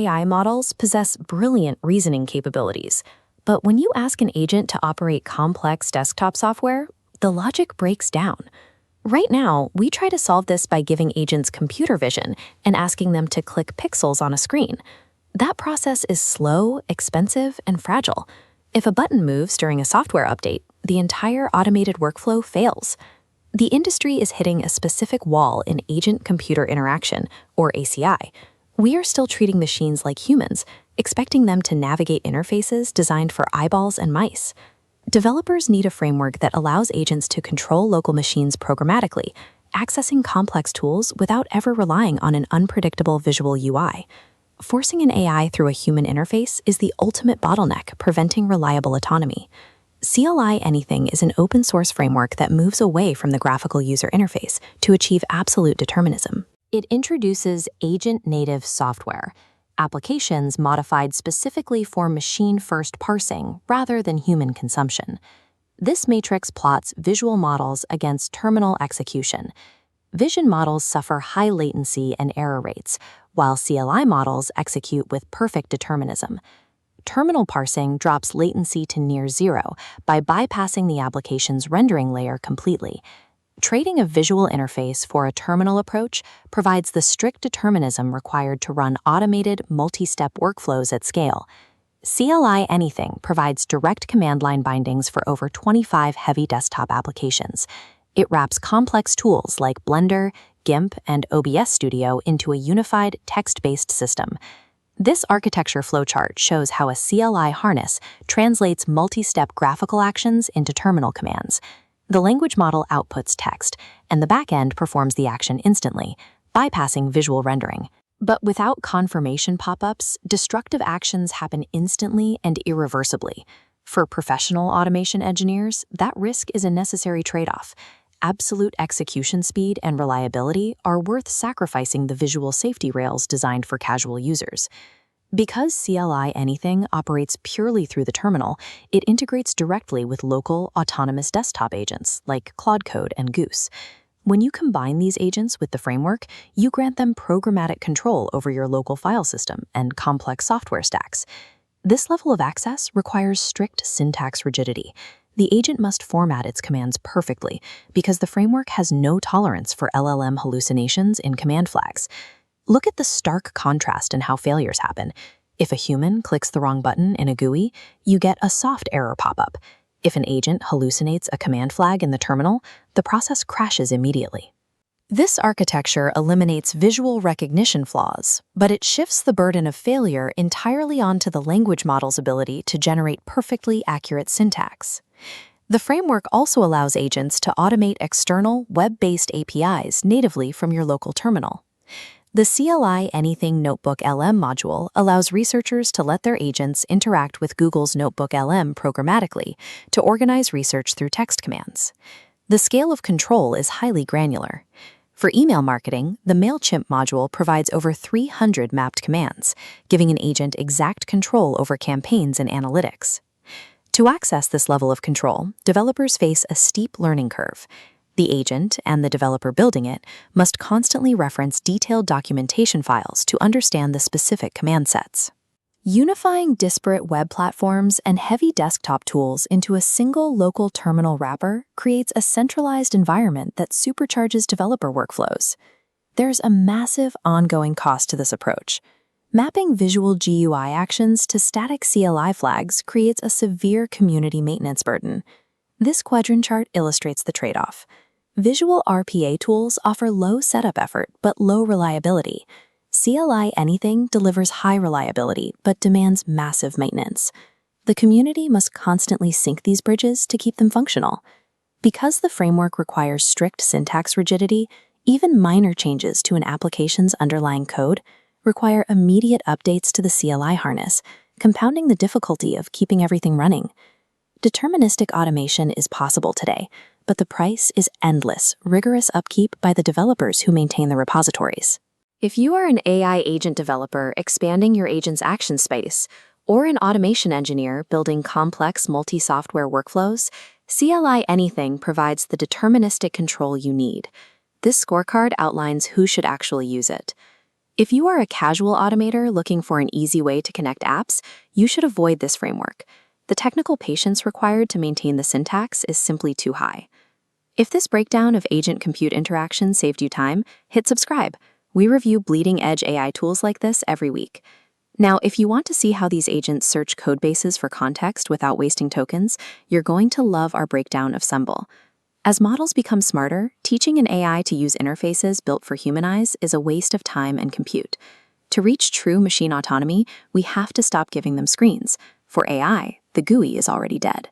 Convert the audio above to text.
AI models possess brilliant reasoning capabilities, but when you ask an agent to operate complex desktop software, the logic breaks down. Right now, we try to solve this by giving agents computer vision and asking them to click pixels on a screen. That process is slow, expensive, and fragile. If a button moves during a software update, the entire automated workflow fails. The industry is hitting a specific wall in agent-computer interaction, or ACI. We are still treating machines like humans, expecting them to navigate interfaces designed for eyeballs and mice. Developers need a framework that allows agents to control local machines programmatically, accessing complex tools without ever relying on an unpredictable visual UI. Forcing an AI through a human interface is the ultimate bottleneck, preventing reliable autonomy. CLI-Anything is an open-source framework that moves away from the graphical user interface to achieve absolute determinism. It introduces agent-native software, applications modified specifically for machine-first parsing rather than human consumption. This matrix plots visual models against terminal execution. Vision models suffer high latency and error rates, while CLI models execute with perfect determinism. Terminal parsing drops latency to near zero by bypassing the application's rendering layer completely. Trading a visual interface for a terminal approach provides the strict determinism required to run automated, multi-step workflows at scale. CLI-Anything provides direct command line bindings for over 25 heavy desktop applications. It wraps complex tools like Blender, GIMP, and OBS Studio into a unified, text-based system. This architecture flowchart shows how a CLI harness translates multi-step graphical actions into terminal commands. The language model outputs text, and the backend performs the action instantly, bypassing visual rendering. But without confirmation pop-ups, destructive actions happen instantly and irreversibly. For professional automation engineers, that risk is a necessary trade-off. Absolute execution speed and reliability are worth sacrificing the visual safety rails designed for casual users. Because CLI-Anything operates purely through the terminal, it integrates directly with local, autonomous desktop agents like Claude Code and Goose. When you combine these agents with the framework, you grant them programmatic control over your local file system and complex software stacks. This level of access requires strict syntax rigidity. The agent must format its commands perfectly because the framework has no tolerance for LLM hallucinations in command flags. Look at the stark contrast in how failures happen. If a human clicks the wrong button in a GUI, you get a soft error pop-up. If an agent hallucinates a command flag in the terminal, the process crashes immediately. This architecture eliminates visual recognition flaws, but it shifts the burden of failure entirely onto the language model's ability to generate perfectly accurate syntax. The framework also allows agents to automate external, web-based APIs natively from your local terminal. The CLI-Anything Notebook LM module allows researchers to let their agents interact with Google's Notebook LM programmatically to organize research through text commands. The scale of control is highly granular. For email marketing, the Mailchimp module provides over 300 mapped commands, giving an agent exact control over campaigns and analytics. To access this level of control, developers face a steep learning curve. The agent and the developer building it must constantly reference detailed documentation files to understand the specific command sets. Unifying disparate web platforms and heavy desktop tools into a single local terminal wrapper creates a centralized environment that supercharges developer workflows. There's a massive ongoing cost to this approach. Mapping visual GUI actions to static CLI flags creates a severe community maintenance burden. This quadrant chart illustrates the trade-off. Visual RPA tools offer low setup effort but low reliability. CLI-Anything delivers high reliability but demands massive maintenance. The community must constantly sync these bridges to keep them functional. Because the framework requires strict syntax rigidity, even minor changes to an application's underlying code require immediate updates to the CLI harness, compounding the difficulty of keeping everything running. Deterministic automation is possible today, but the price is endless, rigorous upkeep by the developers who maintain the repositories. If you are an AI agent developer expanding your agent's action space, or an automation engineer building complex multi-software workflows, CLI-Anything provides the deterministic control you need. This scorecard outlines who should actually use it. If you are a casual automator looking for an easy way to connect apps, you should avoid this framework. The technical patience required to maintain the syntax is simply too high. If this breakdown of agent-compute interaction saved you time, hit subscribe. We review bleeding-edge AI tools like this every week. Now, if you want to see how these agents search codebases for context without wasting tokens, you're going to love our breakdown of Sumble. As models become smarter, teaching an AI to use interfaces built for human eyes is a waste of time and compute. To reach true machine autonomy, we have to stop giving them screens. For AI, the GUI is already dead.